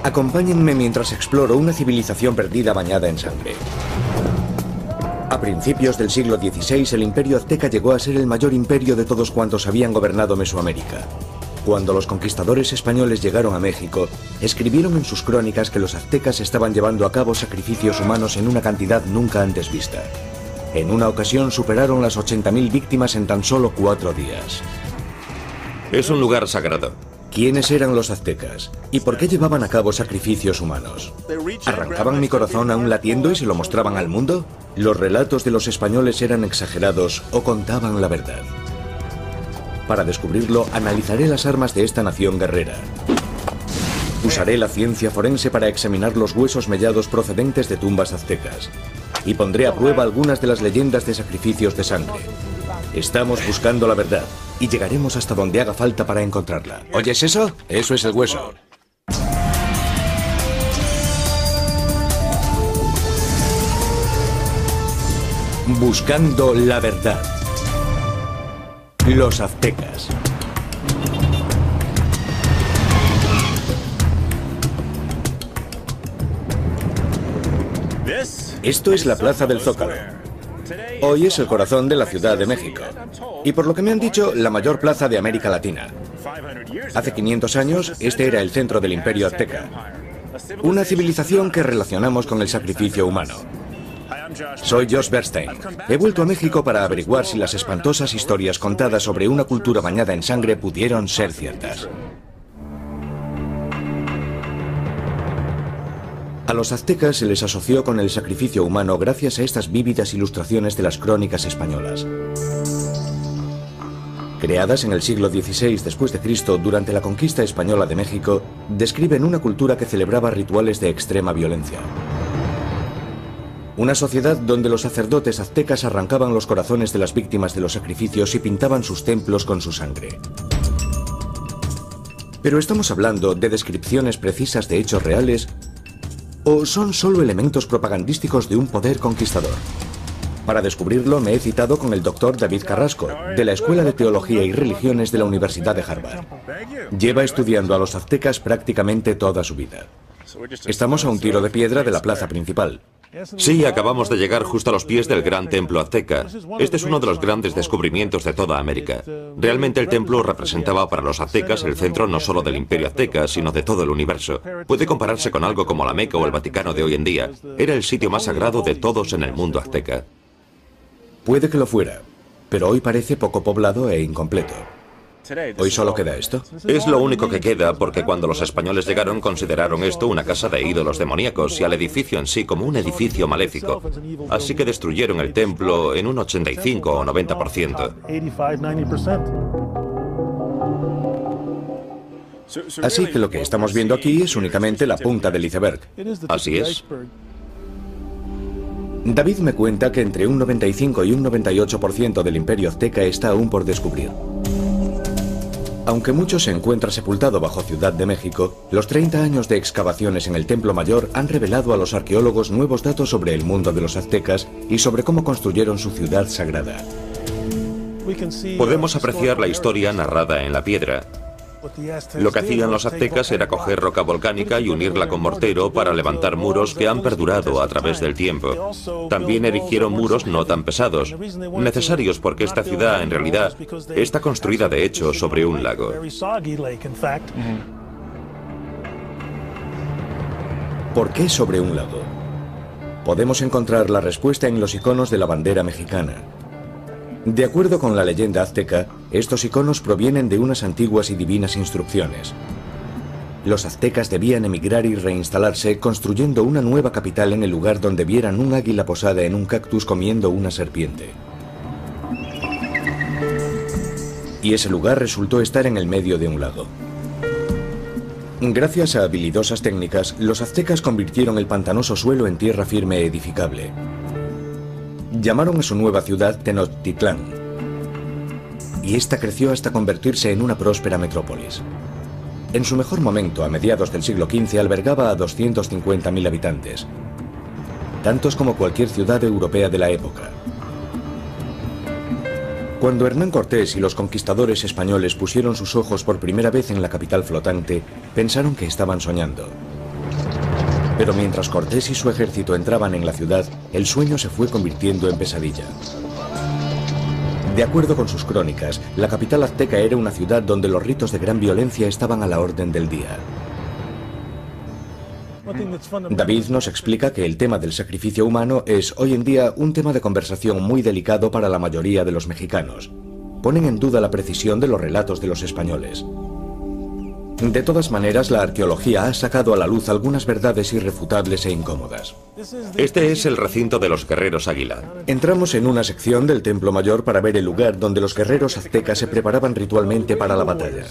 Acompáñenme mientras exploro una civilización perdida bañada en sangre. A principios del siglo XVI, el Imperio Azteca llegó a ser el mayor imperio de todos cuantos habían gobernado Mesoamérica. Cuando los conquistadores españoles llegaron a México, escribieron en sus crónicas que los aztecas estaban llevando a cabo sacrificios humanos en una cantidad nunca antes vista. En una ocasión superaron las 80.000 víctimas en tan solo 4 días. Es un lugar sagrado. ¿Quiénes eran los aztecas? ¿Y por qué llevaban a cabo sacrificios humanos? ¿Arrancaban mi corazón aún latiendo y se lo mostraban al mundo? ¿Los relatos de los españoles eran exagerados o contaban la verdad? Para descubrirlo, analizaré las armas de esta nación guerrera. Usaré la ciencia forense para examinar los huesos mellados procedentes de tumbas aztecas. Y pondré a prueba algunas de las leyendas de sacrificios de sangre. Estamos buscando la verdad y llegaremos hasta donde haga falta para encontrarla. ¿Oyes eso? Eso es el hueso. Buscando la verdad. Los aztecas. Esto es la Plaza del Zócalo. Hoy es el corazón de la Ciudad de México. Y por lo que me han dicho, la mayor plaza de América Latina. Hace 500 años, este era el centro del Imperio Azteca. Una civilización que relacionamos con el sacrificio humano. Soy Josh Bernstein. He vuelto a México para averiguar si las espantosas historias contadas sobre una cultura bañada en sangre pudieron ser ciertas. A los aztecas se les asoció con el sacrificio humano gracias a estas vívidas ilustraciones de las crónicas españolas. Creadas en el siglo XVI después de Cristo durante la conquista española de México, describen una cultura que celebraba rituales de extrema violencia. Una sociedad donde los sacerdotes aztecas arrancaban los corazones de las víctimas de los sacrificios y pintaban sus templos con su sangre. Pero ¿estamos hablando de descripciones precisas de hechos reales o son solo elementos propagandísticos de un poder conquistador? Para descubrirlo me he citado con el doctor David Carrasco, de la Escuela de Teología y Religiones de la Universidad de Harvard. Lleva estudiando a los aztecas prácticamente toda su vida. Estamos a un tiro de piedra de la plaza principal. Sí, acabamos de llegar justo a los pies del gran templo azteca. Este es uno de los grandes descubrimientos de toda América. Realmente el templo representaba para los aztecas el centro no solo del Imperio Azteca, sino de todo el universo. Puede compararse con algo como la Meca o el Vaticano de hoy en día. Era el sitio más sagrado de todos en el mundo azteca. Puede que lo fuera, pero hoy parece poco poblado e incompleto. ¿Hoy solo queda esto? Es lo único que queda porque cuando los españoles llegaron consideraron esto una casa de ídolos demoníacos y al edificio en sí como un edificio maléfico. Así que destruyeron el templo en un 85 o 90%. Así que lo que estamos viendo aquí es únicamente la punta del iceberg. Así es. David me cuenta que entre un 95 y un 98% del Imperio Azteca está aún por descubrir. Aunque mucho se encuentra sepultado bajo Ciudad de México, los 30 años de excavaciones en el Templo Mayor han revelado a los arqueólogos nuevos datos sobre el mundo de los aztecas y sobre cómo construyeron su ciudad sagrada. Podemos apreciar la historia narrada en la piedra. Lo que hacían los aztecas era coger roca volcánica y unirla con mortero para levantar muros que han perdurado a través del tiempo. También erigieron muros no tan pesados, necesarios porque esta ciudad en realidad está construida de hecho sobre un lago. ¿Por qué sobre un lago? Podemos encontrar la respuesta en los iconos de la bandera mexicana. De acuerdo con la leyenda azteca, estos iconos provienen de unas antiguas y divinas instrucciones. Los aztecas debían emigrar y reinstalarse construyendo una nueva capital en el lugar donde vieran un águila posada en un cactus comiendo una serpiente. Y ese lugar resultó estar en el medio de un lago. Gracias a habilidosas técnicas, los aztecas convirtieron el pantanoso suelo en tierra firme edificable. Llamaron a su nueva ciudad Tenochtitlán, y esta creció hasta convertirse en una próspera metrópolis. En su mejor momento, a mediados del siglo XV, albergaba a 250.000 habitantes, tantos como cualquier ciudad europea de la época. Cuando Hernán Cortés y los conquistadores españoles pusieron sus ojos por primera vez en la capital flotante, pensaron que estaban soñando. Pero mientras Cortés y su ejército entraban en la ciudad, el sueño se fue convirtiendo en pesadilla. De acuerdo con sus crónicas, la capital azteca era una ciudad donde los ritos de gran violencia estaban a la orden del día. David nos explica que el tema del sacrificio humano es hoy en día un tema de conversación muy delicado para la mayoría de los mexicanos. Ponen en duda la precisión de los relatos de los españoles. De todas maneras, la arqueología ha sacado a la luz algunas verdades irrefutables e incómodas. Este es el recinto de los guerreros águila. Entramos en una sección del Templo Mayor para ver el lugar donde los guerreros aztecas se preparaban ritualmente para la batalla.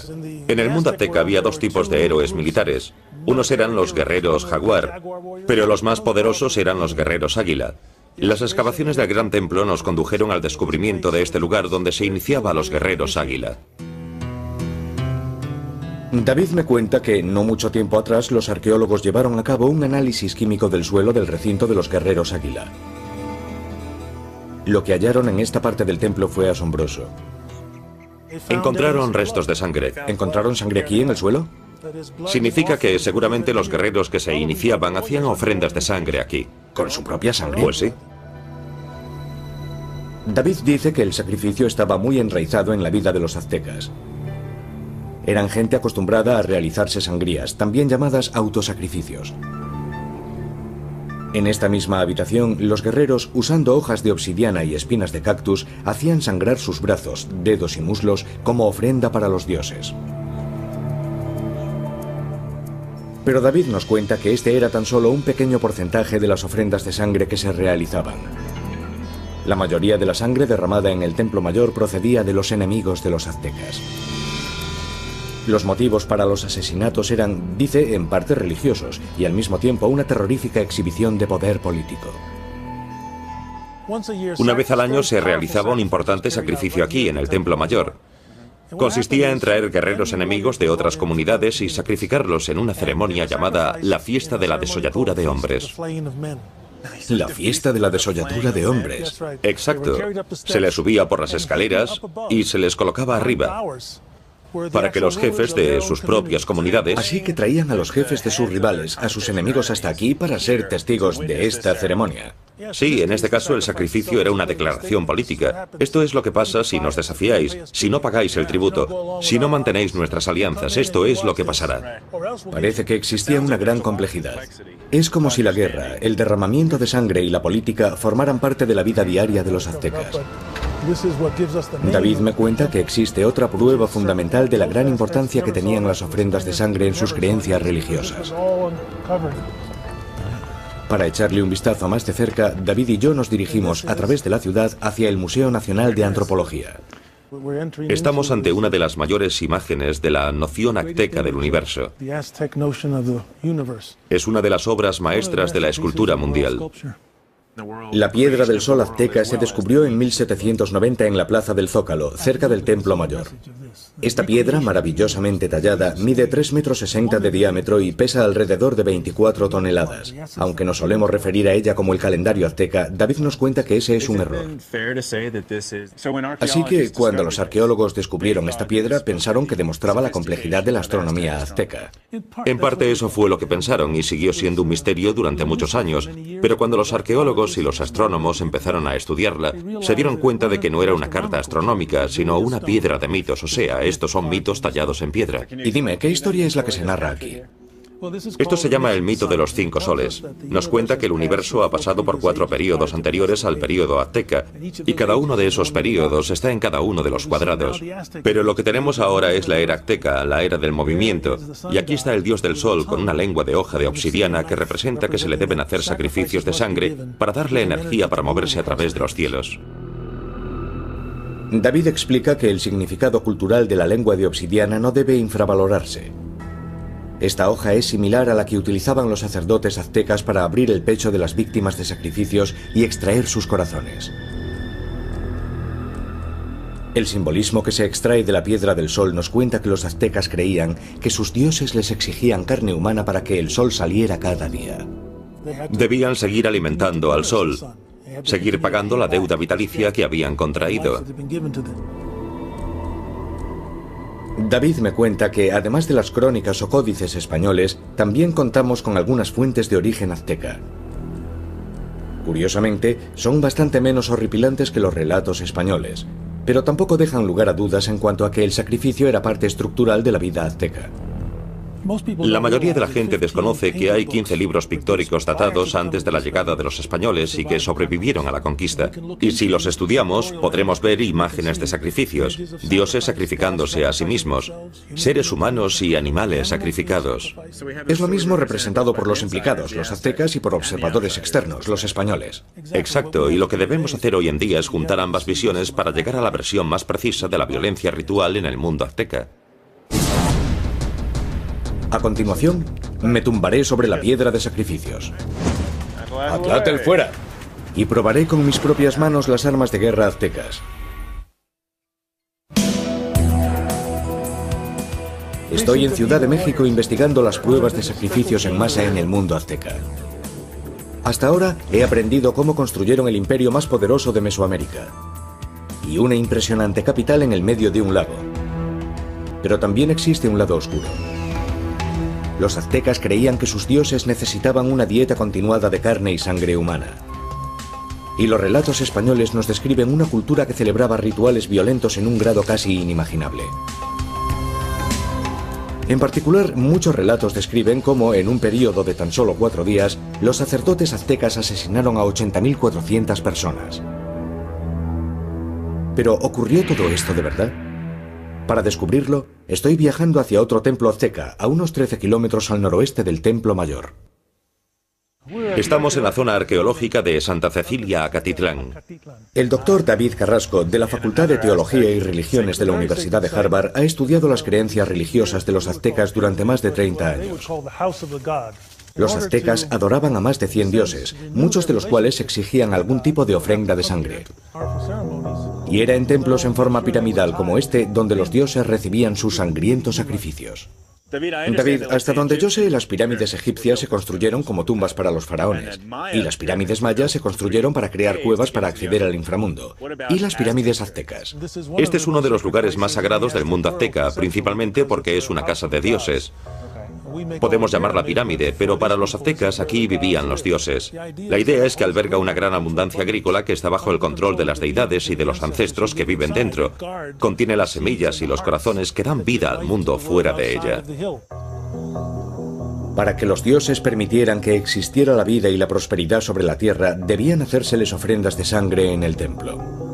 En el mundo azteca había dos tipos de héroes militares. Unos eran los guerreros jaguar, pero los más poderosos eran los guerreros águila. Las excavaciones del Gran Templo nos condujeron al descubrimiento de este lugar donde se iniciaba a los guerreros águila. David me cuenta que no mucho tiempo atrás los arqueólogos llevaron a cabo un análisis químico del suelo del recinto de los guerreros águila. Lo que hallaron en esta parte del templo fue asombroso. Encontraron restos de sangre. ¿Encontraron sangre aquí en el suelo? Significa que seguramente los guerreros que se iniciaban hacían ofrendas de sangre aquí. ¿Con su propia sangre? Pues sí. David dice que el sacrificio estaba muy enraizado en la vida de los aztecas. Eran gente acostumbrada a realizarse sangrías, también llamadas autosacrificios. En esta misma habitación, los guerreros, usando hojas de obsidiana y espinas de cactus, hacían sangrar sus brazos, dedos y muslos como ofrenda para los dioses. Pero David nos cuenta que este era tan solo un pequeño porcentaje de las ofrendas de sangre que se realizaban. La mayoría de la sangre derramada en el Templo Mayor procedía de los enemigos de los aztecas. Los motivos para los asesinatos eran, dice, en parte religiosos y al mismo tiempo una terrorífica exhibición de poder político. Una vez al año se realizaba un importante sacrificio aquí, en el Templo Mayor. Consistía en traer guerreros enemigos de otras comunidades y sacrificarlos en una ceremonia llamada la fiesta de la desolladura de hombres. La fiesta de la desolladura de hombres. Exacto. Se les subía por las escaleras y se les colocaba arriba, para que los jefes de sus propias comunidades... Así que traían a los jefes de sus rivales, a sus enemigos hasta aquí para ser testigos de esta ceremonia. Sí, en este caso el sacrificio era una declaración política. Esto es lo que pasa si nos desafiáis, si no pagáis el tributo, si no mantenéis nuestras alianzas. Esto es lo que pasará. Parece que existía una gran complejidad. Es como si la guerra, el derramamiento de sangre y la política formaran parte de la vida diaria de los aztecas. David me cuenta que existe otra prueba fundamental de la gran importancia que tenían las ofrendas de sangre en sus creencias religiosas. Para echarle un vistazo más de cerca, David y yo nos dirigimos a través de la ciudad hacia el Museo Nacional de Antropología. Estamos ante una de las mayores imágenes de la noción azteca del universo. Es una de las obras maestras de la escultura mundial. La piedra del sol azteca se descubrió en 1790 en la plaza del Zócalo, cerca del Templo Mayor. Esta piedra, maravillosamente tallada, mide 3,60 metros de diámetro y pesa alrededor de 24 toneladas. Aunque nos solemos referir a ella como el calendario azteca, David nos cuenta que ese es un error. Así que, cuando los arqueólogos descubrieron esta piedra, pensaron que demostraba la complejidad de la astronomía azteca. En parte eso fue lo que pensaron y siguió siendo un misterio durante muchos años, pero cuando los arqueólogos y los astrónomos empezaron a estudiarla, se dieron cuenta de que no era una carta astronómica, sino una piedra de mitos, o sea, estos son mitos tallados en piedra. Y dime, ¿qué historia es la que se narra aquí? Esto se llama el mito de los 5 soles. Nos cuenta que el universo ha pasado por 4 períodos anteriores al período azteca, y cada uno de esos períodos está en cada uno de los cuadrados. Pero lo que tenemos ahora es la era azteca, la era del movimiento, y aquí está el dios del sol con una lengua de hoja de obsidiana que representa que se le deben hacer sacrificios de sangre para darle energía para moverse a través de los cielos. David explica que el significado cultural de la lengua de obsidiana no debe infravalorarse. Esta hoja es similar a la que utilizaban los sacerdotes aztecas para abrir el pecho de las víctimas de sacrificios y extraer sus corazones. El simbolismo que se extrae de la piedra del sol nos cuenta que los aztecas creían que sus dioses les exigían carne humana para que el sol saliera cada día. Debían seguir alimentando al sol, seguir pagando la deuda vitalicia que habían contraído. David me cuenta que, además de las crónicas o códices españoles, también contamos con algunas fuentes de origen azteca. Curiosamente, son bastante menos horripilantes que los relatos españoles, pero tampoco dejan lugar a dudas en cuanto a que el sacrificio era parte estructural de la vida azteca. La mayoría de la gente desconoce que hay 15 libros pictóricos datados antes de la llegada de los españoles y que sobrevivieron a la conquista. Y si los estudiamos, podremos ver imágenes de sacrificios, dioses sacrificándose a sí mismos, seres humanos y animales sacrificados. Es lo mismo representado por los implicados, los aztecas, y por observadores externos, los españoles. Exacto, y lo que debemos hacer hoy en día es juntar ambas visiones para llegar a la versión más precisa de la violencia ritual en el mundo azteca. A continuación, me tumbaré sobre la piedra de sacrificios. ¡Atlatl fuera! Y probaré con mis propias manos las armas de guerra aztecas. Estoy en Ciudad de México investigando las pruebas de sacrificios en masa en el mundo azteca. Hasta ahora he aprendido cómo construyeron el imperio más poderoso de Mesoamérica y una impresionante capital en el medio de un lago. Pero también existe un lado oscuro. Los aztecas creían que sus dioses necesitaban una dieta continuada de carne y sangre humana. Y los relatos españoles nos describen una cultura que celebraba rituales violentos en un grado casi inimaginable. En particular, muchos relatos describen cómo, en un periodo de tan solo 4 días, los sacerdotes aztecas asesinaron a 80.400 personas. ¿Pero ocurrió todo esto de verdad? Para descubrirlo, estoy viajando hacia otro templo azteca, a unos 13 kilómetros al noroeste del Templo Mayor. Estamos en la zona arqueológica de Santa Cecilia, Acatitlán. El doctor David Carrasco, de la Facultad de Teología y Religiones de la Universidad de Harvard, ha estudiado las creencias religiosas de los aztecas durante más de 30 años. Los aztecas adoraban a más de 100 dioses, muchos de los cuales exigían algún tipo de ofrenda de sangre. Y era en templos en forma piramidal como este donde los dioses recibían sus sangrientos sacrificios. David, hasta donde yo sé, las pirámides egipcias se construyeron como tumbas para los faraones, y las pirámides mayas se construyeron para crear cuevas para acceder al inframundo. ¿Y las pirámides aztecas? Este es uno de los lugares más sagrados del mundo azteca, principalmente porque es una casa de dioses. Podemos llamarla pirámide, pero para los aztecas aquí vivían los dioses. La idea es que alberga una gran abundancia agrícola que está bajo el control de las deidades y de los ancestros que viven dentro. Contiene las semillas y los corazones que dan vida al mundo fuera de ella. Para que los dioses permitieran que existiera la vida y la prosperidad sobre la tierra, debían hacérseles ofrendas de sangre en el templo.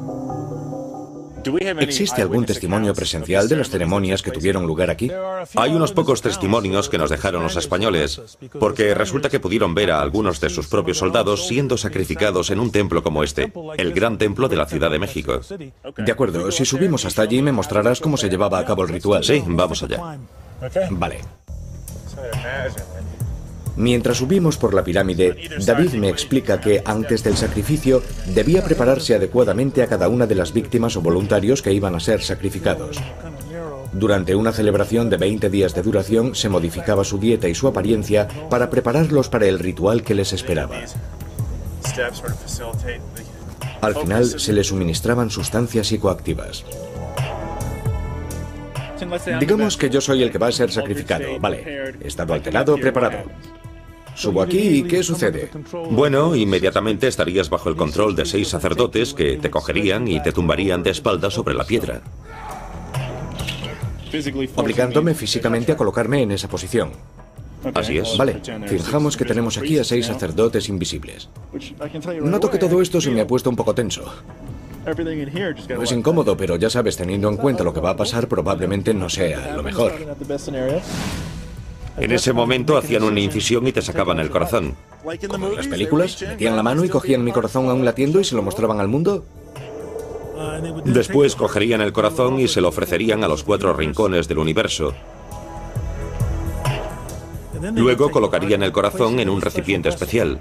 ¿Existe algún testimonio presencial de las ceremonias que tuvieron lugar aquí? Hay unos pocos testimonios que nos dejaron los españoles, porque resulta que pudieron ver a algunos de sus propios soldados siendo sacrificados en un templo como este, el gran templo de la Ciudad de México. De acuerdo, si subimos hasta allí me mostrarás cómo se llevaba a cabo el ritual. Sí, vamos allá. Vale. Mientras subimos por la pirámide, David me explica que antes del sacrificio debía prepararse adecuadamente a cada una de las víctimas o voluntarios que iban a ser sacrificados. Durante una celebración de 20 días de duración se modificaba su dieta y su apariencia para prepararlos para el ritual que les esperaba. Al final se les suministraban sustancias psicoactivas. Digamos que yo soy el que va a ser sacrificado. Vale, he estado alterado, preparado. Subo aquí y ¿qué sucede? Bueno, inmediatamente estarías bajo el control de 6 sacerdotes que te cogerían y te tumbarían de espaldas sobre la piedra. Obligándome físicamente a colocarme en esa posición. Así es. Vale, fijamos que tenemos aquí a 6 sacerdotes invisibles. Noto que todo esto se me ha puesto un poco tenso. No es incómodo, pero ya sabes, teniendo en cuenta lo que va a pasar, probablemente no sea lo mejor. En ese momento hacían una incisión y te sacaban el corazón. Como en las películas, metían la mano y cogían mi corazón aún latiendo y se lo mostraban al mundo. Después cogerían el corazón y se lo ofrecerían a los 4 rincones del universo. Luego colocarían el corazón en un recipiente especial.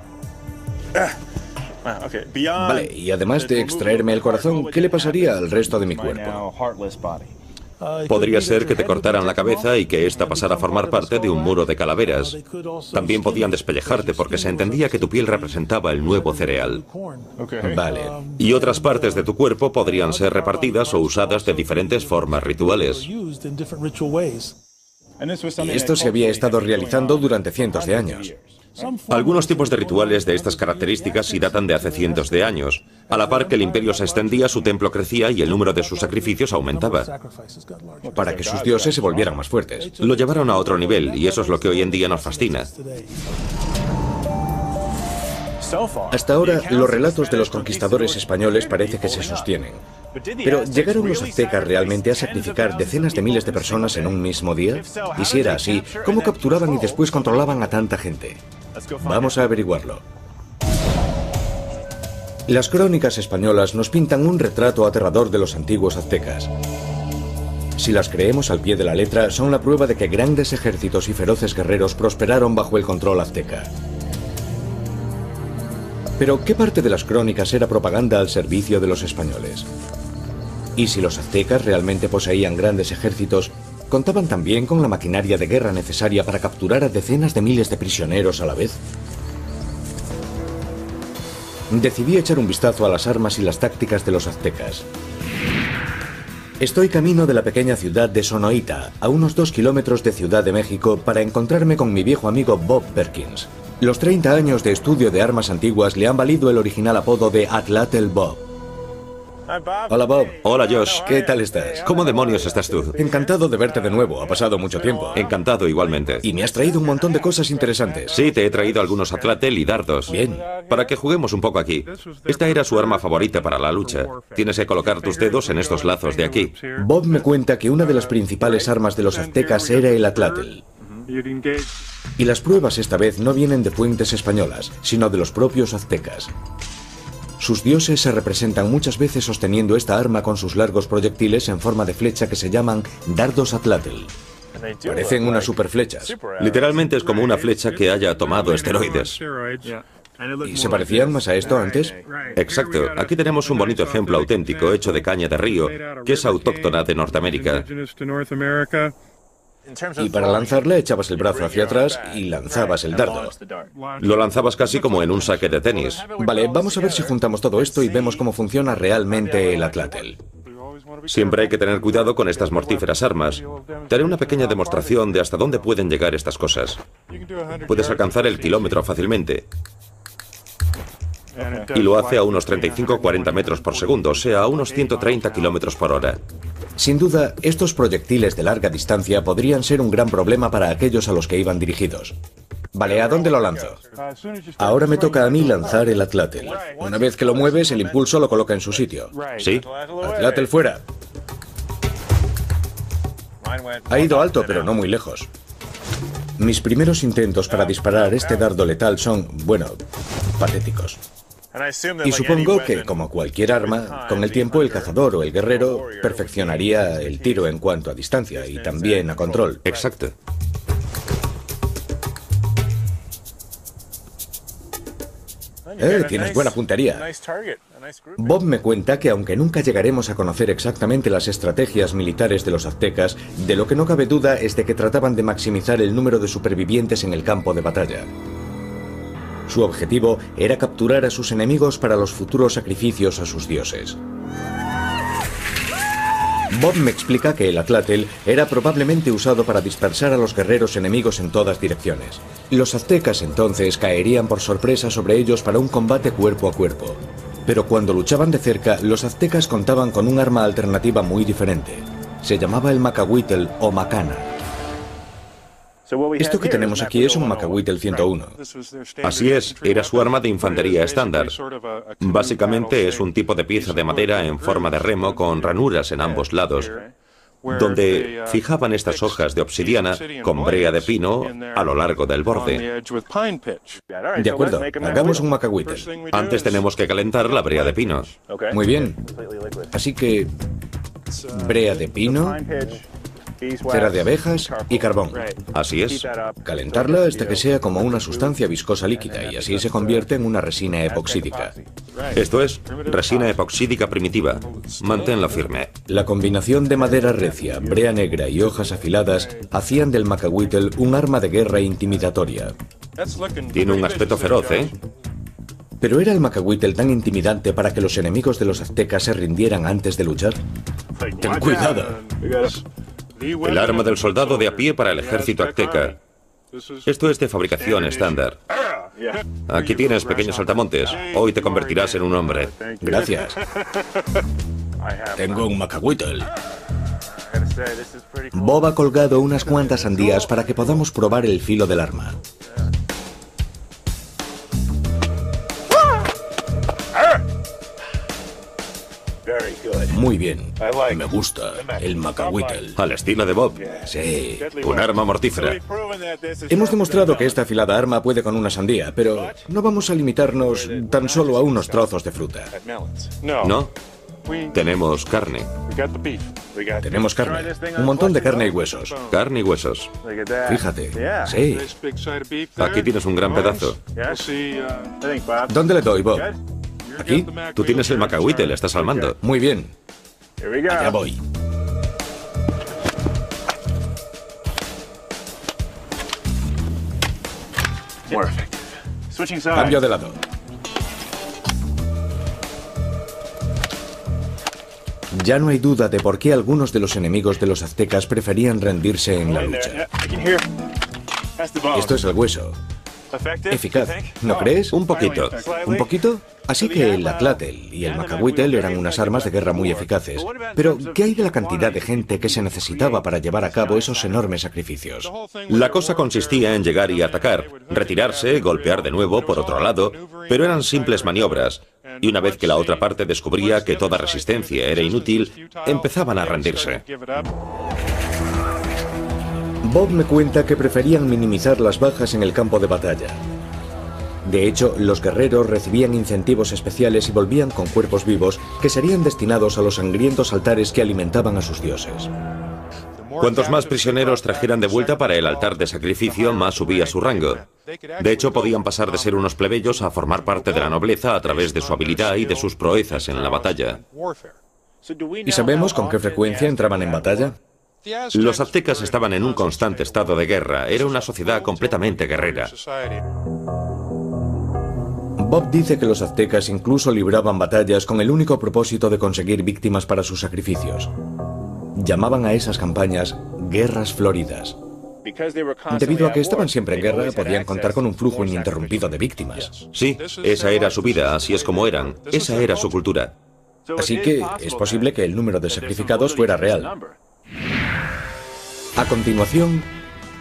Vale, y además de extraerme el corazón, ¿qué le pasaría al resto de mi cuerpo? Podría ser que te cortaran la cabeza y que ésta pasara a formar parte de un muro de calaveras. También podían despellejarte porque se entendía que tu piel representaba el nuevo cereal. Vale. Y otras partes de tu cuerpo podrían ser repartidas o usadas de diferentes formas rituales. Y esto se había estado realizando durante cientos de años. Algunos tipos de rituales de estas características sí datan de hace cientos de años. A la par que el imperio se extendía, su templo crecía y el número de sus sacrificios aumentaba. Para que sus dioses se volvieran más fuertes. Lo llevaron a otro nivel y eso es lo que hoy en día nos fascina. Hasta ahora, los relatos de los conquistadores españoles parece que se sostienen. Pero, ¿llegaron los aztecas realmente a sacrificar decenas de miles de personas en un mismo día? Y si era así, ¿cómo capturaban y después controlaban a tanta gente? Vamos a averiguarlo. Las crónicas españolas nos pintan un retrato aterrador de los antiguos aztecas. Si las creemos al pie de la letra, son la prueba de que grandes ejércitos y feroces guerreros prosperaron bajo el control azteca. Pero, ¿qué parte de las crónicas era propaganda al servicio de los españoles? Y si los aztecas realmente poseían grandes ejércitos, ¿contaban también con la maquinaria de guerra necesaria para capturar a decenas de miles de prisioneros a la vez? Decidí echar un vistazo a las armas y las tácticas de los aztecas. Estoy camino de la pequeña ciudad de Sonoita, a unos 2 kilómetros de Ciudad de México, para encontrarme con mi viejo amigo Bob Perkins. Los 30 años de estudio de armas antiguas le han valido el original apodo de Atlatl Bob. Hola, Bob. Hola, Josh. ¿Qué tal estás? ¿Cómo demonios estás tú? Encantado de verte de nuevo, ha pasado mucho tiempo. Encantado igualmente. Y me has traído un montón de cosas interesantes. Sí, te he traído algunos atlatl y dardos. Bien. Para que juguemos un poco aquí. Esta era su arma favorita para la lucha. Tienes que colocar tus dedos en estos lazos de aquí. Bob me cuenta que una de las principales armas de los aztecas era el atlatl. Y las pruebas esta vez no vienen de fuentes españolas, sino de los propios aztecas. Sus dioses se representan muchas veces sosteniendo esta arma con sus largos proyectiles en forma de flecha que se llaman dardos atlatl. Parecen unas superflechas. Literalmente es como una flecha que haya tomado esteroides. ¿Y se parecían más a esto antes? Exacto. Aquí tenemos un bonito ejemplo auténtico hecho de caña de río, que es autóctona de Norteamérica. Y para lanzarla echabas el brazo hacia atrás y lanzabas el dardo. Lo lanzabas casi como en un saque de tenis. Vale, vamos a ver si juntamos todo esto y vemos cómo funciona realmente el atlatl. Siempre hay que tener cuidado con estas mortíferas armas. Te haré una pequeña demostración de hasta dónde pueden llegar estas cosas. Puedes alcanzar el kilómetro fácilmente. Y lo hace a unos 35-40 metros por segundo, o sea, a unos 130 kilómetros por hora. Sin duda, estos proyectiles de larga distancia podrían ser un gran problema para aquellos a los que iban dirigidos. Vale, ¿a dónde lo lanzo? Ahora me toca a mí lanzar el atlatl. Una vez que lo mueves, el impulso lo coloca en su sitio. ¿Sí? Atlatl fuera. Ha ido alto, pero no muy lejos. Mis primeros intentos para disparar este dardo letal son, bueno, patéticos. Y supongo que, como cualquier arma, con el tiempo el cazador o el guerrero perfeccionaría el tiro en cuanto a distancia y también a control. Exacto. Tienes buena puntería. Bob me cuenta que aunque nunca llegaremos a conocer exactamente las estrategias militares de los aztecas, de lo que no cabe duda es de que trataban de maximizar el número de supervivientes en el campo de batalla. Su objetivo era capturar a sus enemigos para los futuros sacrificios a sus dioses. Bob me explica que el atlatl era probablemente usado para dispersar a los guerreros enemigos en todas direcciones. Los aztecas entonces caerían por sorpresa sobre ellos para un combate cuerpo a cuerpo. Pero cuando luchaban de cerca, los aztecas contaban con un arma alternativa muy diferente. Se llamaba el macahuitl o macana. Esto que tenemos aquí es un macahuitl 101. Así es, era su arma de infantería estándar. Básicamente es un tipo de pieza de madera en forma de remo con ranuras en ambos lados, donde fijaban estas hojas de obsidiana con brea de pino a lo largo del borde. De acuerdo, hagamos un macahuitl. Antes tenemos que calentar la brea de pino. Muy bien. Así que, brea de pino, cera de abejas y carbón. Así es. Calentarla hasta que sea como una sustancia viscosa líquida y así se convierte en una resina epoxídica. Esto es resina epoxídica primitiva. Manténla firme. La combinación de madera recia, brea negra y hojas afiladas hacían del macahuitl un arma de guerra intimidatoria. Tiene un aspecto feroz, ¿eh? ¿Pero era el macahuitl tan intimidante para que los enemigos de los aztecas se rindieran antes de luchar? ¡Ten cuidado! El arma del soldado de a pie para el ejército azteca. Esto es de fabricación estándar. Aquí tienes, pequeño saltamontes. Hoy te convertirás en un hombre. Gracias. Tengo un macahuitl. Bob ha colgado unas cuantas sandías para que podamos probar el filo del arma. Muy bien. Me gusta el macahuitl. Al estilo de Bob. Sí. Un arma mortífera. Hemos demostrado que esta afilada arma puede con una sandía, pero no vamos a limitarnos tan solo a unos trozos de fruta. ¿No? Tenemos carne. Tenemos carne. Un montón de carne y huesos. Carne y huesos. Fíjate. Sí. Aquí tienes un gran pedazo. ¿Dónde le doy, Bob? ¿Aquí? Tú tienes el macahuitl, estás al mando. Muy bien. Allá voy. Cambio de lado. Ya no hay duda de por qué algunos de los enemigos de los aztecas preferían rendirse en la lucha. Esto es el hueso. Eficaz, ¿no crees? Un poquito. ¿Un poquito? Así que el atlátl y el macahuitl eran unas armas de guerra muy eficaces. Pero, ¿qué hay de la cantidad de gente que se necesitaba para llevar a cabo esos enormes sacrificios? La cosa consistía en llegar y atacar, retirarse, golpear de nuevo por otro lado, pero eran simples maniobras. Y una vez que la otra parte descubría que toda resistencia era inútil, empezaban a rendirse. Bob me cuenta que preferían minimizar las bajas en el campo de batalla. De hecho, los guerreros recibían incentivos especiales y volvían con cuerpos vivos que serían destinados a los sangrientos altares que alimentaban a sus dioses. Cuantos más prisioneros trajeran de vuelta para el altar de sacrificio, más subía su rango. De hecho, podían pasar de ser unos plebeyos a formar parte de la nobleza a través de su habilidad y de sus proezas en la batalla. ¿Y sabemos con qué frecuencia entraban en batalla? Los aztecas estaban en un constante estado de guerra. Era una sociedad completamente guerrera. Bob dice que los aztecas incluso libraban batallas con el único propósito de conseguir víctimas para sus sacrificios. Llamaban a esas campañas guerras floridas. Debido a que estaban siempre en guerra, podían contar con un flujo ininterrumpido de víctimas. Sí, esa era su vida, así es como eran. Esa era su cultura. Así que es posible que el número de sacrificados fuera real. A continuación,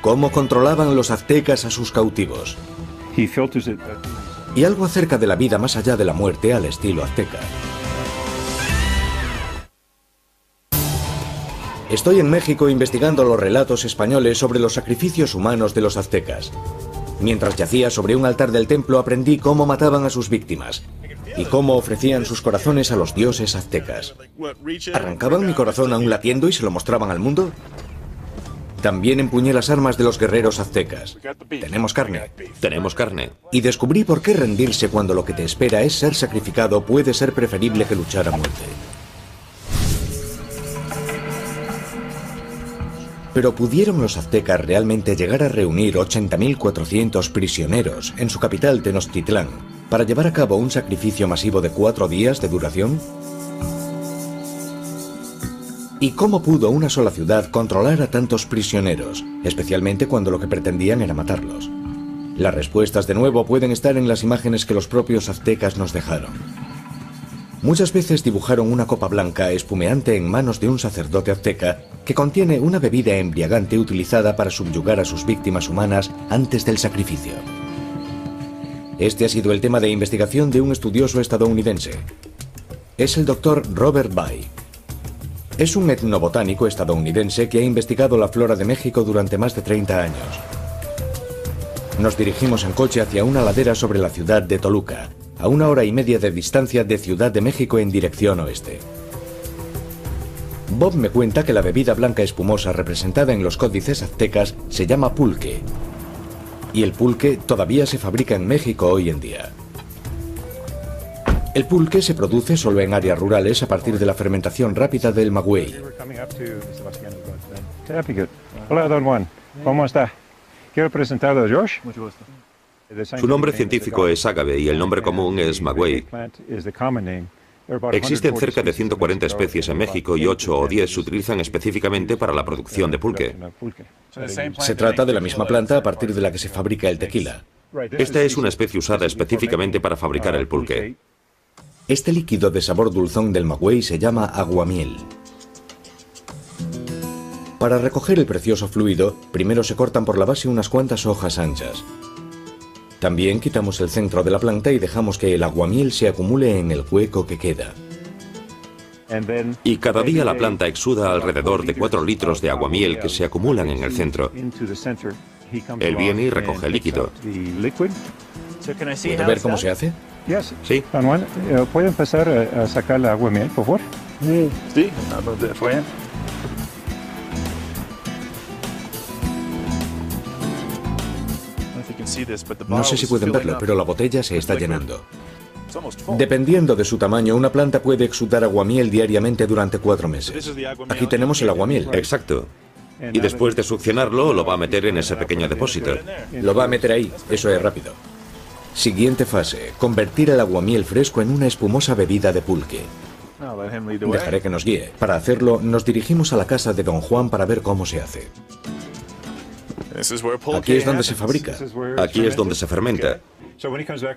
¿cómo controlaban los aztecas a sus cautivos? Y algo acerca de la vida más allá de la muerte al estilo azteca. Estoy en México investigando los relatos españoles sobre los sacrificios humanos de los aztecas. Mientras yacía sobre un altar del templo aprendí cómo mataban a sus víctimas y cómo ofrecían sus corazones a los dioses aztecas. ¿Arrancaban mi corazón aún latiendo y se lo mostraban al mundo? También empuñé las armas de los guerreros aztecas. Tenemos carne. Tenemos carne. Y descubrí por qué rendirse cuando lo que te espera es ser sacrificado puede ser preferible que luchar a muerte. Pero ¿pudieron los aztecas realmente llegar a reunir 80.400 prisioneros en su capital Tenochtitlán para llevar a cabo un sacrificio masivo de 4 días de duración? ¿Y cómo pudo una sola ciudad controlar a tantos prisioneros, especialmente cuando lo que pretendían era matarlos? Las respuestas de nuevo pueden estar en las imágenes que los propios aztecas nos dejaron. Muchas veces dibujaron una copa blanca espumeante en manos de un sacerdote azteca que contiene una bebida embriagante utilizada para subyugar a sus víctimas humanas antes del sacrificio. Este ha sido el tema de investigación de un estudioso estadounidense. Es el Dr. Robert Bay. Es un etnobotánico estadounidense que ha investigado la flora de México durante más de 30 años. Nos dirigimos en coche hacia una ladera sobre la ciudad de Toluca, a 1 hora y media de distancia de Ciudad de México en dirección oeste. Bob me cuenta que la bebida blanca espumosa representada en los códices aztecas se llama pulque. Y el pulque todavía se fabrica en México hoy en día. El pulque se produce solo en áreas rurales a partir de la fermentación rápida del maguey. Hola, don Juan. ¿Cómo está? Quiero presentar a Josh. Su nombre científico es ágave y el nombre común es maguey. Existen cerca de 140 especies en México y 8 o 10 se utilizan específicamente para la producción de pulque. Se trata de la misma planta a partir de la que se fabrica el tequila. Esta es una especie usada específicamente para fabricar el pulque. Este líquido de sabor dulzón del maguey se llama aguamiel. Para recoger el precioso fluido, primero se cortan por la base unas cuantas hojas anchas. También quitamos el centro de la planta y dejamos que el aguamiel se acumule en el hueco que queda. Y cada día la planta exuda alrededor de 4 litros de aguamiel que se acumulan en el centro. Él viene y recoge el líquido. ¿Puedo ver cómo se hace? Sí. Don Juan, ¿puede empezar a sacar el aguamiel, por favor? Sí, No sé si pueden verlo, pero la botella se está llenando. Dependiendo de su tamaño, una planta puede exudar aguamiel diariamente durante 4 meses. Aquí tenemos el aguamiel. Exacto. Y después de succionarlo, lo va a meter en ese pequeño depósito. Lo va a meter ahí, eso es rápido. Siguiente fase, convertir el aguamiel fresco en una espumosa bebida de pulque. Dejaré que nos guíe. Para hacerlo, nos dirigimos a la casa de Don Juan para ver cómo se hace. Aquí es donde se fabrica. Aquí es donde se fermenta.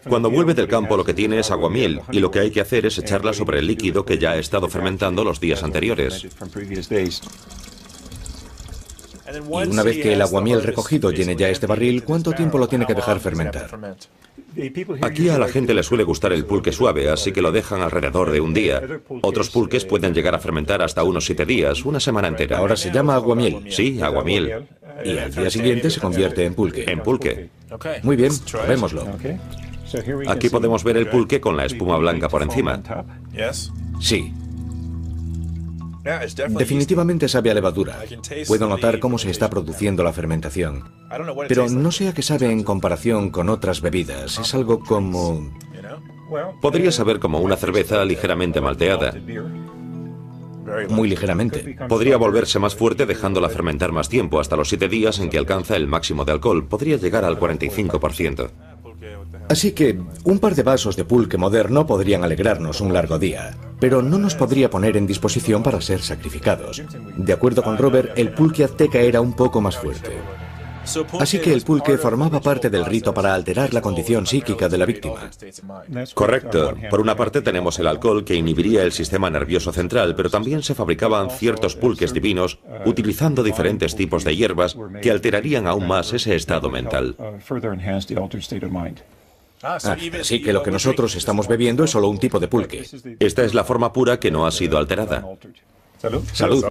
Cuando vuelve del campo lo que tiene es aguamiel y lo que hay que hacer es echarla sobre el líquido que ya ha estado fermentando los días anteriores. Y una vez que el aguamiel recogido llene ya este barril, ¿cuánto tiempo lo tiene que dejar fermentar? Aquí a la gente le suele gustar el pulque suave, así que lo dejan alrededor de un día. Otros pulques pueden llegar a fermentar hasta unos 7 días, una semana entera. Ahora se llama aguamiel. Sí, aguamiel. Y al día siguiente se convierte en pulque. En pulque. Muy bien, probémoslo. Aquí podemos ver el pulque con la espuma blanca por encima. Sí. Definitivamente sabe a levadura. Puedo notar cómo se está produciendo la fermentación. Pero no sé a qué sabe en comparación con otras bebidas. Es algo como... Podría saber como una cerveza ligeramente malteada. Muy ligeramente. Podría volverse más fuerte dejándola fermentar más tiempo, hasta los 7 días en que alcanza el máximo de alcohol. Podría llegar al 45%. Así que un par de vasos de pulque moderno podrían alegrarnos un largo día, pero no nos podría poner en disposición para ser sacrificados. De acuerdo con Robert, el pulque azteca era un poco más fuerte. Así que el pulque formaba parte del rito para alterar la condición psíquica de la víctima. Correcto. Por una parte tenemos el alcohol que inhibiría el sistema nervioso central, pero también se fabricaban ciertos pulques divinos utilizando diferentes tipos de hierbas que alterarían aún más ese estado mental. Así que lo que nosotros estamos bebiendo es solo un tipo de pulque. Esta es la forma pura que no ha sido alterada. Salud.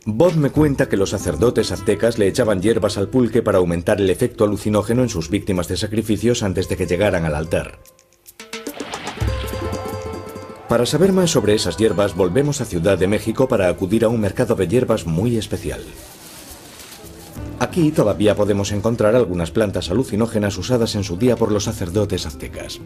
Bob me cuenta que los sacerdotes aztecas le echaban hierbas al pulque para aumentar el efecto alucinógeno en sus víctimas de sacrificios antes de que llegaran al altar. Para saber más sobre esas hierbas, volvemos a Ciudad de México para acudir a un mercado de hierbas muy especial. Aquí todavía podemos encontrar algunas plantas alucinógenas usadas en su día por los sacerdotes aztecas.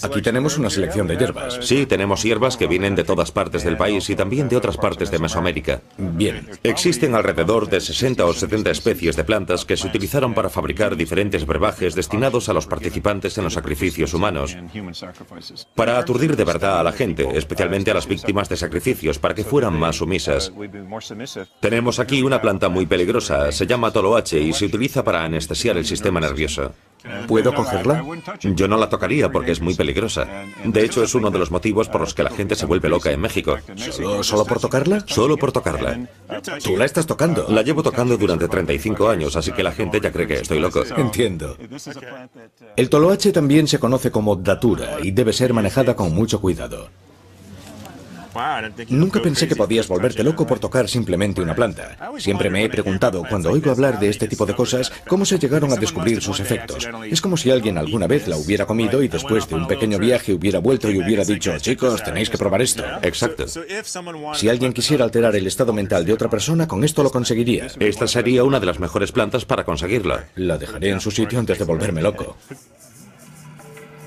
Aquí tenemos una selección de hierbas. Sí, tenemos hierbas que vienen de todas partes del país y también de otras partes de Mesoamérica. Bien. Existen alrededor de 60 o 70 especies de plantas que se utilizaron para fabricar diferentes brebajes destinados a los participantes en los sacrificios humanos. Para aturdir de verdad a la gente, especialmente a las víctimas de sacrificios, para que fueran más sumisas. Tenemos aquí una planta muy peligrosa, se llama toloache y se utiliza para anestesiar el sistema nervioso. ¿Puedo cogerla? Yo no la tocaría porque es muy peligrosa. De hecho, es uno de los motivos por los que la gente se vuelve loca en México. ¿Solo por tocarla? Solo por tocarla. ¿Tú la estás tocando? La llevo tocando durante 35 años, así que la gente ya cree que estoy loco. Entiendo. El toloache también se conoce como datura y debe ser manejada con mucho cuidado. Nunca pensé que podías volverte loco por tocar simplemente una planta. Siempre me he preguntado, cuando oigo hablar de este tipo de cosas, cómo se llegaron a descubrir sus efectos. Es como si alguien alguna vez la hubiera comido y después de un pequeño viaje hubiera vuelto y hubiera dicho, chicos, tenéis que probar esto. Exacto. Si alguien quisiera alterar el estado mental de otra persona, con esto lo conseguiría. Esta sería una de las mejores plantas para conseguirla. La dejaré en su sitio antes de volverme loco.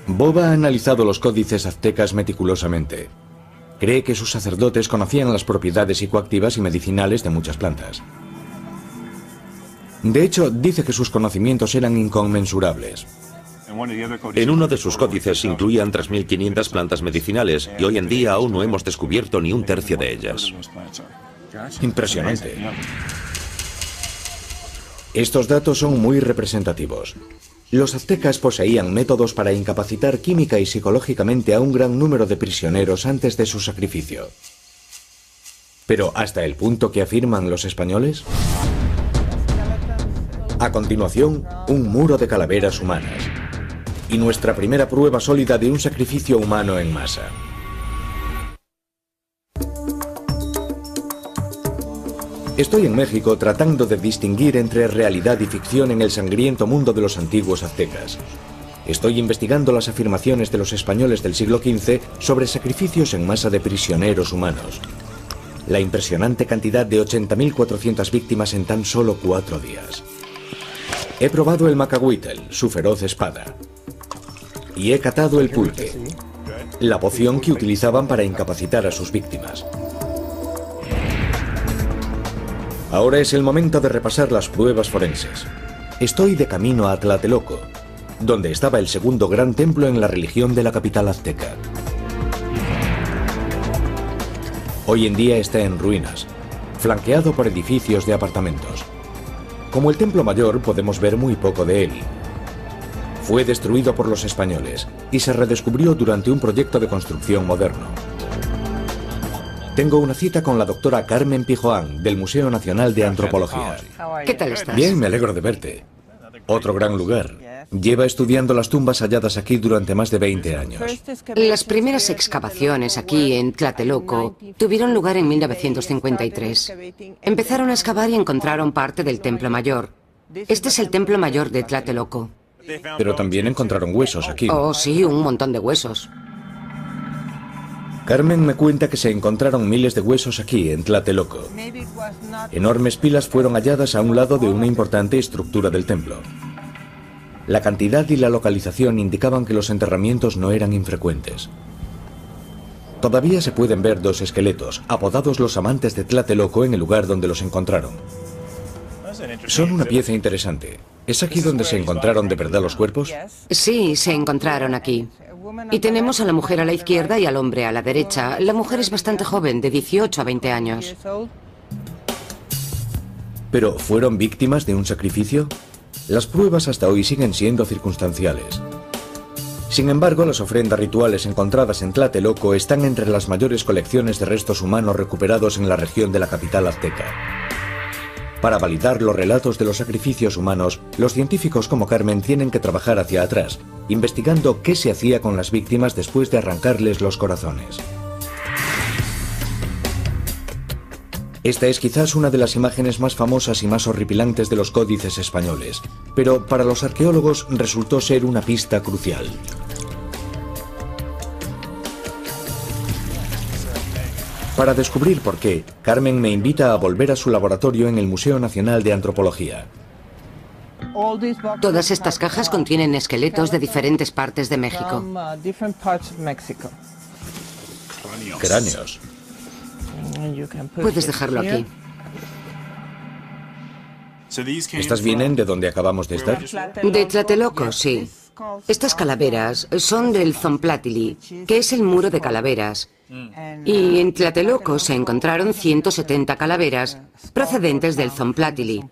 Bob ha analizado los códices aztecas meticulosamente. Cree que sus sacerdotes conocían las propiedades psicoactivas y medicinales de muchas plantas. De hecho, dice que sus conocimientos eran inconmensurables. En uno de sus códices incluían 3.500 plantas medicinales y hoy en día aún no hemos descubierto ni un tercio de ellas. Impresionante. Estos datos son muy representativos. Los aztecas poseían métodos para incapacitar química y psicológicamente a un gran número de prisioneros antes de su sacrificio. ¿Pero hasta el punto que afirman los españoles? A continuación, un muro de calaveras humanas. Y nuestra primera prueba sólida de un sacrificio humano en masa. Estoy en México tratando de distinguir entre realidad y ficción en el sangriento mundo de los antiguos aztecas. Estoy investigando las afirmaciones de los españoles del siglo XV sobre sacrificios en masa de prisioneros humanos. La impresionante cantidad de 80.400 víctimas en tan solo 4 días. He probado el macahuitl, su feroz espada. Y he catado el pulque, la poción que utilizaban para incapacitar a sus víctimas. Ahora es el momento de repasar las pruebas forenses. Estoy de camino a Tlatelolco, donde estaba el segundo gran templo en la religión de la capital azteca. Hoy en día está en ruinas, flanqueado por edificios de apartamentos. Como el templo mayor, podemos ver muy poco de él. Fue destruido por los españoles y se redescubrió durante un proyecto de construcción moderno. Tengo una cita con la doctora Carmen Pijoán, del Museo Nacional de Antropología. ¿Qué tal estás? Bien, me alegro de verte. Otro gran lugar. Lleva estudiando las tumbas halladas aquí durante más de 20 años. Las primeras excavaciones aquí en Tlatelolco tuvieron lugar en 1953. Empezaron a excavar y encontraron parte del Templo Mayor. Este es el Templo Mayor de Tlatelolco. Pero también encontraron huesos aquí. Oh, sí, un montón de huesos. Carmen me cuenta que se encontraron miles de huesos aquí, en Tlatelolco. Enormes pilas fueron halladas a un lado de una importante estructura del templo. La cantidad y la localización indicaban que los enterramientos no eran infrecuentes. Todavía se pueden ver 2 esqueletos, apodados los amantes de Tlatelolco, en el lugar donde los encontraron. Son una pieza interesante. ¿Es aquí donde se encontraron de verdad los cuerpos? Sí, se encontraron aquí. Y tenemos a la mujer a la izquierda y al hombre a la derecha. La mujer es bastante joven, de 18 a 20 años. ¿Pero fueron víctimas de un sacrificio? Las pruebas hasta hoy siguen siendo circunstanciales. Sin embargo, las ofrendas rituales encontradas en Tlatelolco están entre las mayores colecciones de restos humanos recuperados en la región de la capital azteca. Para validar los relatos de los sacrificios humanos, los científicos como Carmen tienen que trabajar hacia atrás, investigando qué se hacía con las víctimas después de arrancarles los corazones. Esta es quizás una de las imágenes más famosas y más horripilantes de los códices españoles, pero para los arqueólogos resultó ser una pista crucial. Para descubrir por qué, Carmen me invita a volver a su laboratorio en el Museo Nacional de Antropología. Todas estas cajas contienen esqueletos de diferentes partes de México. Cráneos. Puedes dejarlo aquí. ¿Estas vienen de donde acabamos de estar? De Tlatelolco, sí. Estas calaveras son del Zomplatili, que es el muro de calaveras. Y en Tlatelolco se encontraron 170 calaveras procedentes del Zomplatili.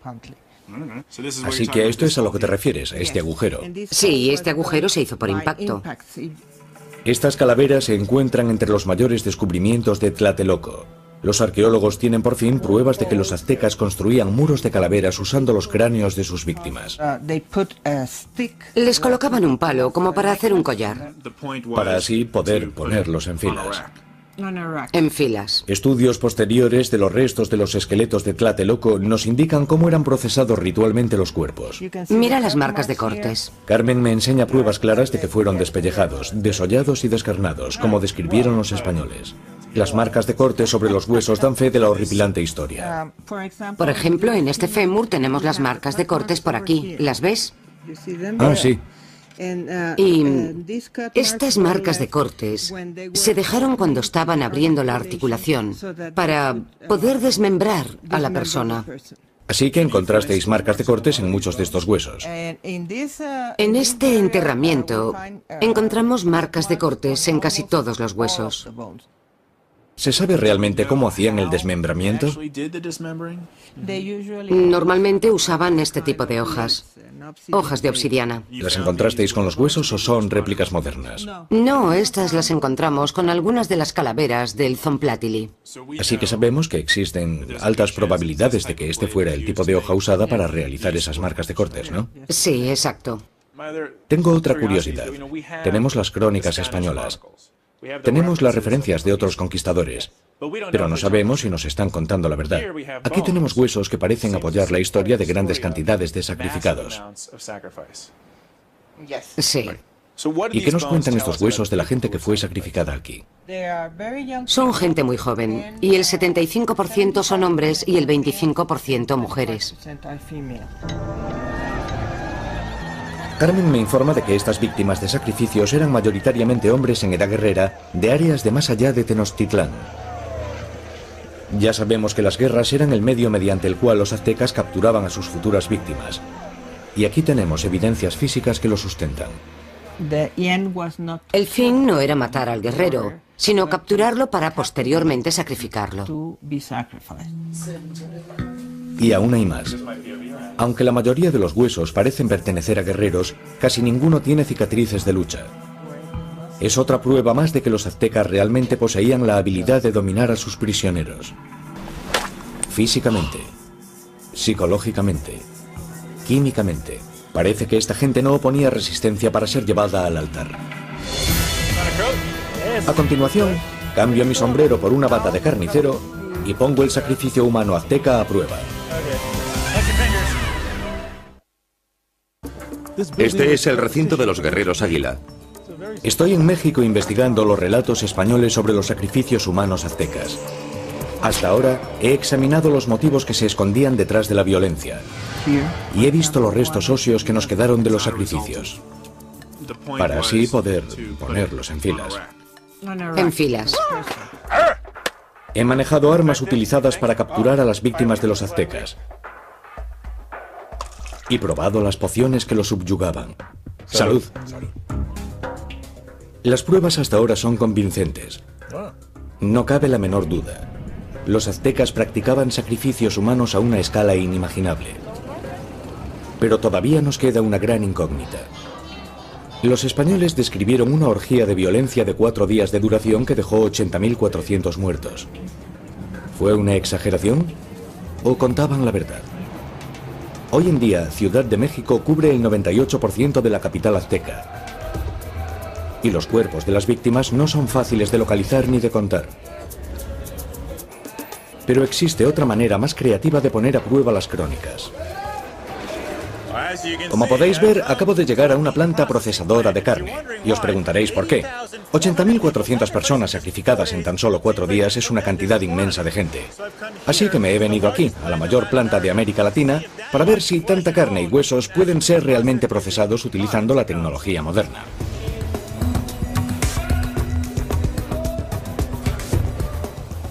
Así que esto es a lo que te refieres, a este agujero. Sí, este agujero se hizo por impacto. Estas calaveras se encuentran entre los mayores descubrimientos de Tlatelolco. Los arqueólogos tienen por fin pruebas de que los aztecas construían muros de calaveras usando los cráneos de sus víctimas. Les colocaban un palo como para hacer un collar. Para así poder ponerlos en filas. En filas. Estudios posteriores de los restos de los esqueletos de Tlatelolco nos indican cómo eran procesados ritualmente los cuerpos. Mira las marcas de cortes. Carmen me enseña pruebas claras de que fueron despellejados, desollados y descarnados, como describieron los españoles. Las marcas de corte sobre los huesos dan fe de la horripilante historia. Por ejemplo, en este fémur tenemos las marcas de cortes por aquí. ¿Las ves? Ah, sí. Y estas marcas de cortes se dejaron cuando estaban abriendo la articulación para poder desmembrar a la persona. Así que encontrasteis marcas de cortes en muchos de estos huesos. En este enterramiento encontramos marcas de cortes en casi todos los huesos. ¿Se sabe realmente cómo hacían el desmembramiento? Normalmente usaban este tipo de hojas de obsidiana. ¿Las encontrasteis con los huesos o son réplicas modernas? No, estas las encontramos con algunas de las calaveras del Zomplatili. Así que sabemos que existen altas probabilidades de que este fuera el tipo de hoja usada para realizar esas marcas de cortes, ¿no? Sí, exacto. Tengo otra curiosidad. Tenemos las crónicas españolas. Tenemos las referencias de otros conquistadores, pero no sabemos si nos están contando la verdad. Aquí tenemos huesos que parecen apoyar la historia de grandes cantidades de sacrificados. Sí. ¿Y qué nos cuentan estos huesos de la gente que fue sacrificada aquí? Son gente muy joven, y el 75% son hombres y el 25% mujeres. Carmen me informa de que estas víctimas de sacrificios eran mayoritariamente hombres en edad guerrera de áreas de más allá de Tenochtitlán. Ya sabemos que las guerras eran el medio mediante el cual los aztecas capturaban a sus futuras víctimas. Y aquí tenemos evidencias físicas que lo sustentan. El fin no era matar al guerrero, sino capturarlo para posteriormente sacrificarlo. Y aún hay más. Aunque la mayoría de los huesos parecen pertenecer a guerreros, casi ninguno tiene cicatrices de lucha. Es otra prueba más de que los aztecas realmente poseían la habilidad de dominar a sus prisioneros. Físicamente, psicológicamente, químicamente, parece que esta gente no oponía resistencia para ser llevada al altar. A continuación, cambio mi sombrero por una bata de carnicero y pongo el sacrificio humano azteca a prueba. Este es el recinto de los guerreros águila. Estoy en México investigando los relatos españoles sobre los sacrificios humanos aztecas. Hasta ahora he examinado los motivos que se escondían detrás de la violencia y he visto los restos óseos que nos quedaron de los sacrificios, para así poder ponerlos en filas. En filas. He manejado armas utilizadas para capturar a las víctimas de los aztecas y probado las pociones que los subyugaban. ¡Salud! Las pruebas hasta ahora son convincentes. No cabe la menor duda. Los aztecas practicaban sacrificios humanos a una escala inimaginable. Pero todavía nos queda una gran incógnita. Los españoles describieron una orgía de violencia de 4 días de duración que dejó 80.400 muertos. ¿Fue una exageración? ¿O contaban la verdad? Hoy en día, Ciudad de México cubre el 98% de la capital azteca. Y los cuerpos de las víctimas no son fáciles de localizar ni de contar. Pero existe otra manera más creativa de poner a prueba las crónicas. Como podéis ver, acabo de llegar a una planta procesadora de carne. Y os preguntaréis por qué. 80.400 personas sacrificadas en tan solo 4 días es una cantidad inmensa de gente. Así que me he venido aquí, a la mayor planta de América Latina, para ver si tanta carne y huesos pueden ser realmente procesados utilizando la tecnología moderna.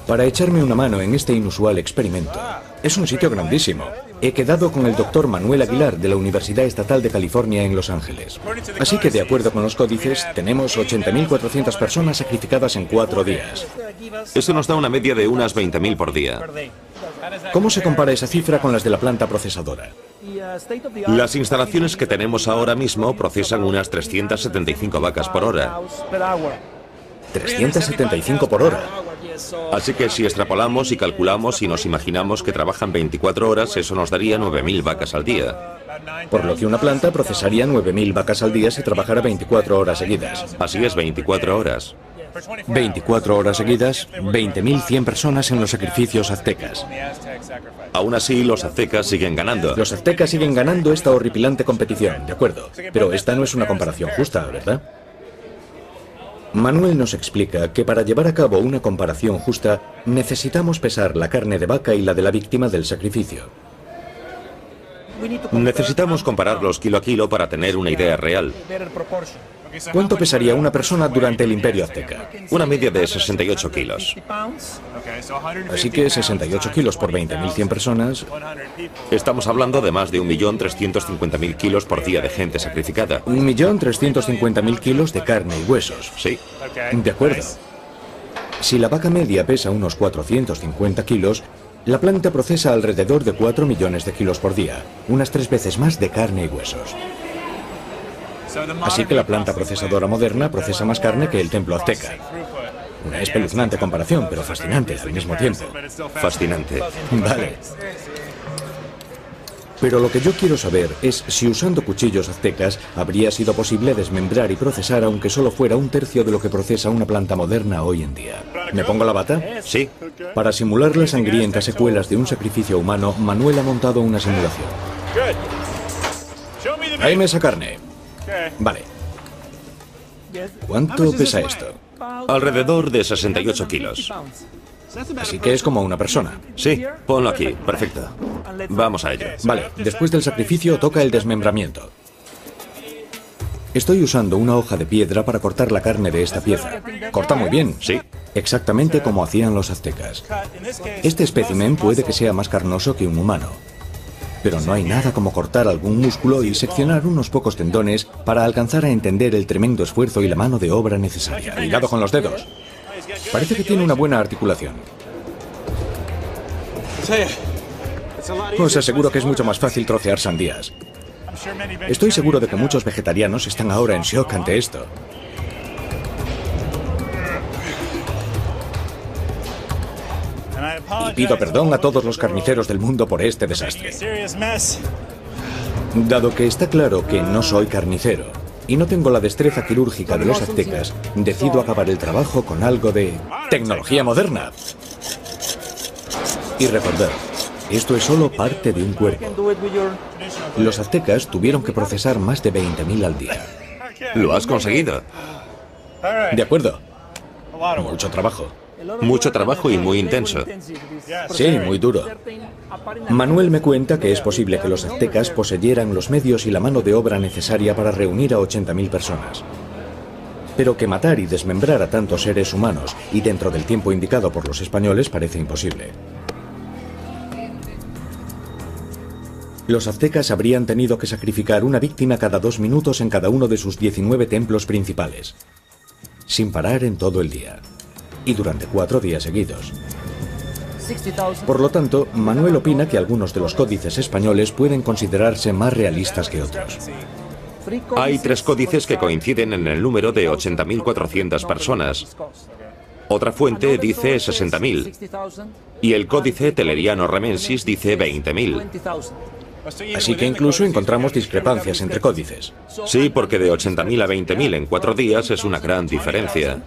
Para echarme una mano en este inusual experimento. Es un sitio grandísimo. He quedado con el Dr. Manuel Aguilar de la Universidad Estatal de California en Los Ángeles. Así que, de acuerdo con los códices, tenemos 80.400 personas sacrificadas en 4 días. Eso nos da una media de unas 20.000 por día. ¿Cómo se compara esa cifra con las de la planta procesadora? Las instalaciones que tenemos ahora mismo procesan unas 375 vacas por hora. 375 por hora. Así que si extrapolamos y calculamos y nos imaginamos que trabajan 24 horas, eso nos daría 9.000 vacas al día. Por lo que una planta procesaría 9.000 vacas al día si trabajara 24 horas seguidas. Así es, 24 horas. 24 horas seguidas, 20.100 personas en los sacrificios aztecas. Aún así, los aztecas siguen ganando. Los aztecas siguen ganando esta horripilante competición, de acuerdo. Pero esta no es una comparación justa, ¿verdad? Manuel nos explica que para llevar a cabo una comparación justa necesitamos pesar la carne de vaca y la de la víctima del sacrificio. Necesitamos compararlos kilo a kilo para tener una idea real. ¿Cuánto pesaría una persona durante el Imperio Azteca? Una media de 68 kilos. Así que 68 kilos por 20.100 personas. Estamos hablando de más de 1.350.000 kilos por día de gente sacrificada. 1.350.000 kilos de carne y huesos. Sí. De acuerdo. Si la vaca media pesa unos 450 kilos, la planta procesa alrededor de 4 millones de kilos por día, unas 3 veces más de carne y huesos. Así que la planta procesadora moderna procesa más carne que el templo azteca. Una espeluznante comparación, pero fascinante al mismo tiempo. Fascinante. Vale. Pero lo que yo quiero saber es si usando cuchillos aztecas habría sido posible desmembrar y procesar aunque solo fuera un tercio de lo que procesa una planta moderna hoy en día. ¿Me pongo la bata? Sí. Para simular las sangrientas secuelas de un sacrificio humano, Manuel ha montado una simulación. Tráeme esa carne. Vale. ¿Cuánto pesa esto? Alrededor de 68 kilos. Así que es como una persona. Sí, ponlo aquí. Perfecto. Vamos a ello. Vale, después del sacrificio toca el desmembramiento. Estoy usando una hoja de piedra para cortar la carne de esta pieza. Corta muy bien. Sí. Exactamente como hacían los aztecas. Este espécimen puede que sea más carnoso que un humano. Pero no hay nada como cortar algún músculo y seccionar unos pocos tendones para alcanzar a entender el tremendo esfuerzo y la mano de obra necesaria. Cuidado con los dedos. Parece que tiene una buena articulación. Os aseguro que es mucho más fácil trocear sandías. Estoy seguro de que muchos vegetarianos están ahora en shock ante esto. Y pido perdón a todos los carniceros del mundo por este desastre. Dado que está claro que no soy carnicero y no tengo la destreza quirúrgica de los aztecas, decido acabar el trabajo con algo de tecnología moderna. Y recordad, esto es solo parte de un cuerpo. Los aztecas tuvieron que procesar más de 20.000 al día. Lo has conseguido. De acuerdo. Mucho trabajo. Mucho trabajo y muy intenso. Sí, muy duro. Manuel me cuenta que es posible que los aztecas poseyeran los medios y la mano de obra necesaria para reunir a 80.000 personas. Pero que matar y desmembrar a tantos seres humanos y dentro del tiempo indicado por los españoles parece imposible. Los aztecas habrían tenido que sacrificar una víctima cada 2 minutos en cada uno de sus 19 templos principales, sin parar en todo el día. Y durante 4 días seguidos. Por lo tanto, Manuel opina que algunos de los códices españoles pueden considerarse más realistas que otros. Hay 3 códices que coinciden en el número de 80.400 personas. Otra fuente dice 60.000. Y el códice Teleriano Remensis dice 20.000. Así que incluso encontramos discrepancias entre códices. Sí, porque de 80.000 a 20.000 en 4 días es una gran diferencia.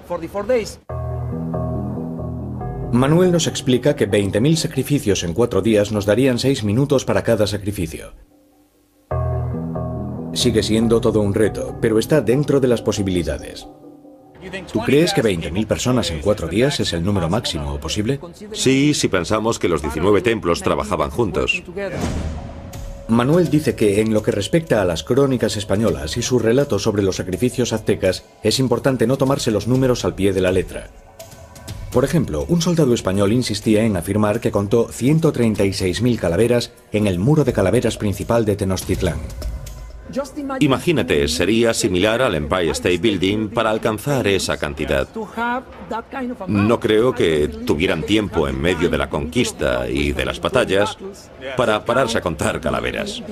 Manuel nos explica que 20.000 sacrificios en 4 días nos darían 6 minutos para cada sacrificio. Sigue siendo todo un reto, pero está dentro de las posibilidades. ¿Tú crees que 20.000 personas en 4 días es el número máximo posible? Sí, si pensamos que los 19 templos trabajaban juntos. Manuel dice que en lo que respecta a las crónicas españolas y su relato sobre los sacrificios aztecas, es importante no tomarse los números al pie de la letra. Por ejemplo, un soldado español insistía en afirmar que contó 136.000 calaveras en el muro de calaveras principal de Tenochtitlán. Imagínate, sería similar al Empire State Building para alcanzar esa cantidad. No creo que tuvieran tiempo en medio de la conquista y de las batallas para pararse a contar calaveras.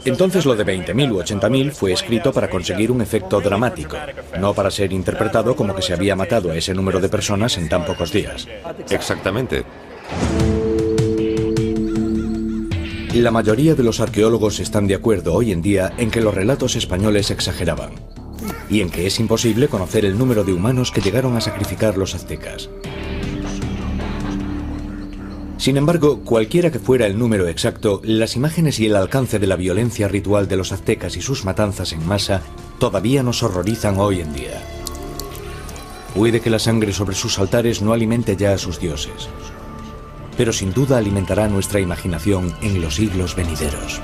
Entonces lo de 20.000 u 80.000 fue escrito para conseguir un efecto dramático, no para ser interpretado como que se había matado a ese número de personas en tan pocos días. Exactamente. La mayoría de los arqueólogos están de acuerdo hoy en día en que los relatos españoles exageraban. y en que es imposible conocer el número de humanos que llegaron a sacrificar los aztecas. Sin embargo, cualquiera que fuera el número exacto, las imágenes y el alcance de la violencia ritual de los aztecas y sus matanzas en masa todavía nos horrorizan hoy en día. Puede que la sangre sobre sus altares no alimente ya a sus dioses, pero sin duda alimentará nuestra imaginación en los siglos venideros.